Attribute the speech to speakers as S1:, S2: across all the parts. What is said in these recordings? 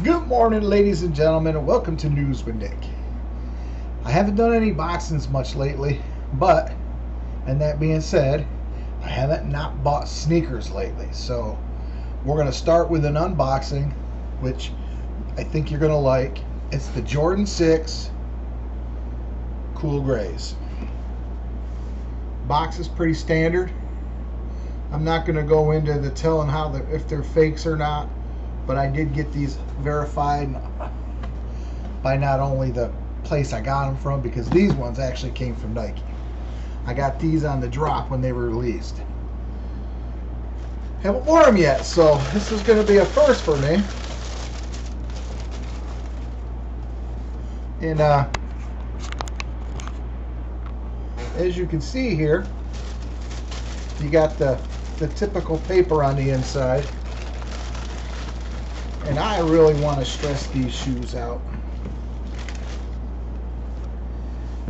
S1: Good morning, ladies and gentlemen, and welcome to News with Nick. I haven't done any boxings much lately, but, and that being said, I haven't not bought sneakers lately. So we're going to start with an unboxing, which I think you're going to like. It's the Jordan 6 Cool Grays. Box is pretty standard. I'm not going to go into the telling if they're fakes or not, but I did get these verified by not only the place I got them from, because these ones actually came from Nike. I got these on the drop when they were released. Haven't worn them yet, so this is going to be a first for me. And as you can see here, you got the typical paper on the inside. And I really want to stress these shoes out.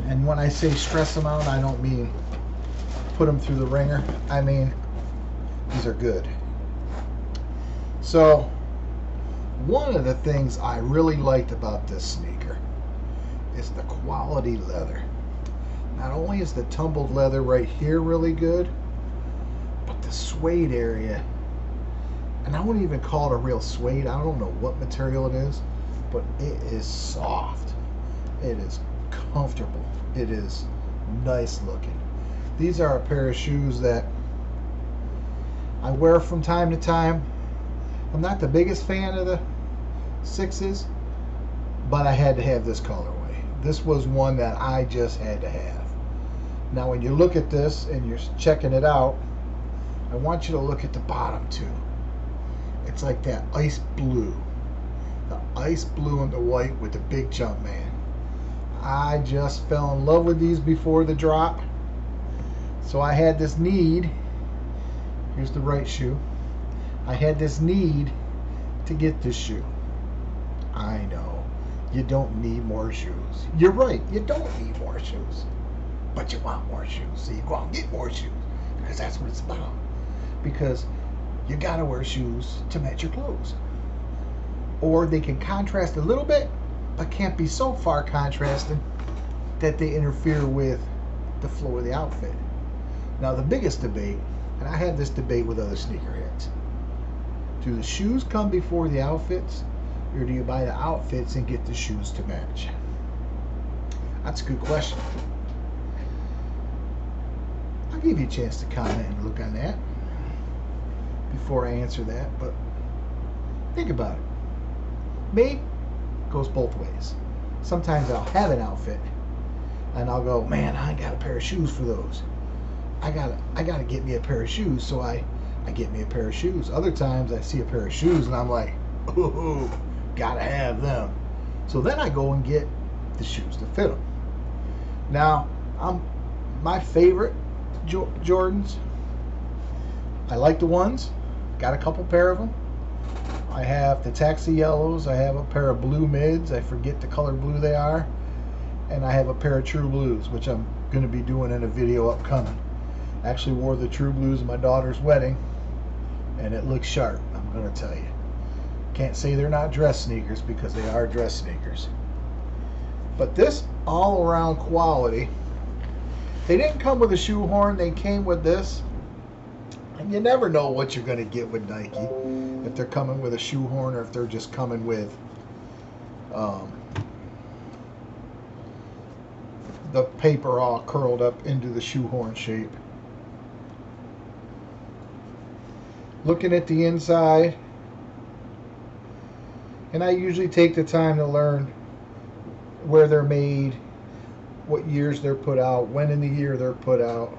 S1: And when I say stress them out, I don't mean put them through the ringer. I mean, these are good. So, one of the things I really liked about this sneaker is the quality leather. Not only is the tumbled leather right here really good, but the suede area, and I wouldn't even call it a real suede. I don't know what material it is, but it is soft. It is comfortable. It is nice looking. These are a pair of shoes that I wear from time to time. I'm not the biggest fan of the sixes, but I had to have this colorway. This was one that I just had to have. Now when you look at this and you're checking it out, I want you to look at the bottom too. It's like that ice blue. The ice blue and the white with the big jump man. I just fell in love with these before the drop. So I had this need. Here's the right shoe. I had this need to get this shoe. I know. You don't need more shoes. You're right. You don't need more shoes. But you want more shoes. So you go out and get more shoes. Because that's what it's about. Because you gotta wear shoes to match your clothes. Or they can contrast a little bit, but can't be so far contrasted that they interfere with the flow of the outfit. Now the biggest debate, and I had this debate with other sneakerheads, do the shoes come before the outfits, or do you buy the outfits and get the shoes to match? That's a good question. I'll give you a chance to comment and look on that before I answer that, but think about it. Me goes both ways. Sometimes I'll have an outfit and I'll go, man, I got a pair of shoes for those. I gotta get me a pair of shoes, so I get me a pair of shoes. Other times I see a pair of shoes and I'm like, ooh, gotta have them. So then I go and get the shoes to fit them. Now, my favorite Jordans, I like the ones. Got a couple pair of them. I have the taxi yellows. I have a pair of blue mids. I forget the color blue they are. And I have a pair of true blues, which I'm going to be doing in a video upcoming. I actually wore the true blues at my daughter's wedding, and it looks sharp, I'm going to tell you. Can't say they're not dress sneakers, because they are dress sneakers. But this all-around quality, they didn't come with a shoehorn. They came with this. And you never know what you're going to get with Nike, if they're coming with a shoehorn or if they're just coming with the paper all curled up into the shoehorn shape. Looking at the inside, and I usually take the time to learn where they're made, what years they're put out, when in the year they're put out.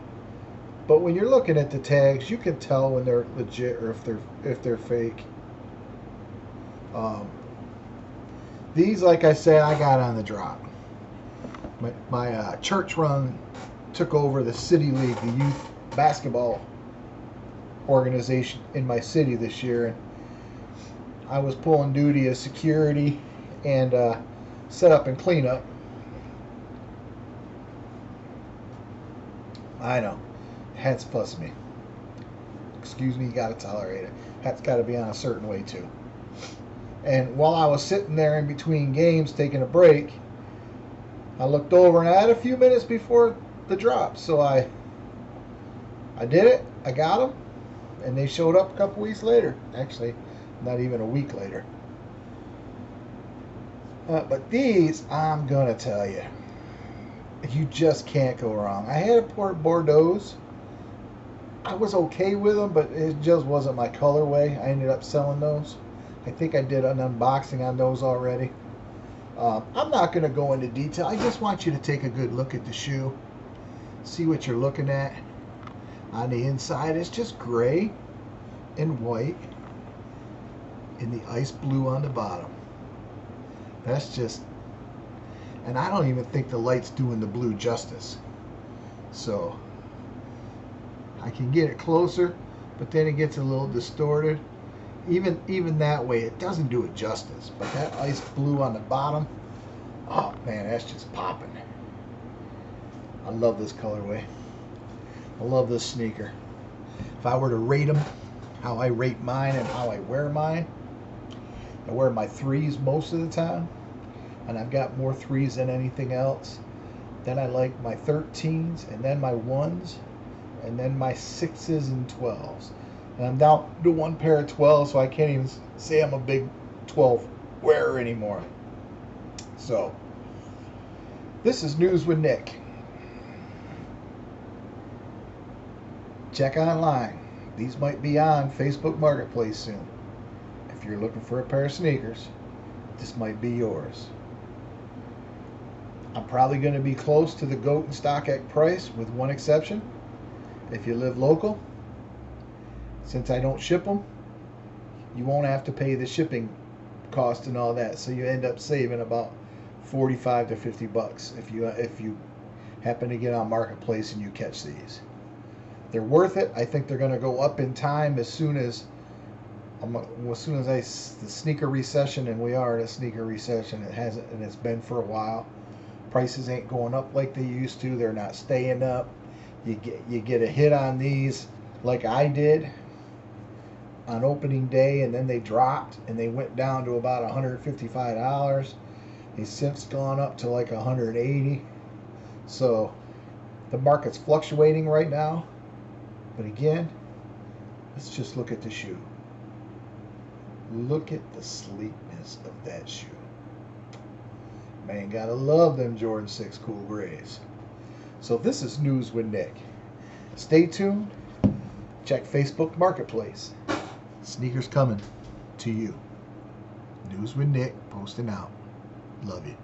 S1: But when you're looking at the tags, you can tell when they're legit or if they're fake. These, like I said, I got on the drop. My church run took over the City League, the youth basketball organization in my city this year, and I was pulling duty as security and set up and clean up. I know. Hats fuss me. Excuse me, you gotta tolerate it. Hat's gotta be on a certain way too. And while I was sitting there in between games taking a break, I looked over and I had a few minutes before the drop. So I did it. I got them. And they showed up a couple weeks later. Actually, not even a week later. But these, I'm going to tell you, you just can't go wrong. I had a Port Bordeaux's. I was okay with them, but it just wasn't my colorway. I ended up selling those. I think I did an unboxing on those already. I'm not going to go into detail. I just want you to take a good look at the shoe. See what you're looking at. On the inside, it's just gray and white and the ice blue on the bottom. That's just, and I don't even think the light's doing the blue justice. So I can get it closer, but then it gets a little distorted. Even that way, it doesn't do it justice. But that ice blue on the bottom, oh man, that's just popping. I love this colorway. I love this sneaker. If I were to rate them, how I rate mine and how I wear mine, I wear my 3s most of the time, and I've got more 3s than anything else. Then I like my 13s, and then my 1s, and then my 6s and 12s. And I'm down to one pair of 12s, so I can't even say I'm a big 12 wearer anymore. So, this is News with Nick. Check online. These might be on Facebook Marketplace soon. If you're looking for a pair of sneakers, this might be yours. I'm probably going to be close to the GOAT and StockX price, with one exception. If you live local, since I don't ship them, you won't have to pay the shipping cost and all that. So you end up saving about 45 to 50 bucks if you happen to get on Marketplace and you catch these. They're worth it. I think they're going to go up in time as soon as the sneaker recession, and we are in a sneaker recession. It hasn't, and it's been for a while. Prices ain't going up like they used to. They're not staying up. You get a hit on these like I did on opening day, and then they dropped and they went down to about $155. They've since gone up to like $180. So the market's fluctuating right now. But again, let's just look at the shoe. Look at the sleekness of that shoe. Man, gotta love them Jordan 6 Cool Grays. So this is News with Nick. Stay tuned. Check Facebook Marketplace. Sneakers coming to you. News with Nick, posting out. Love you.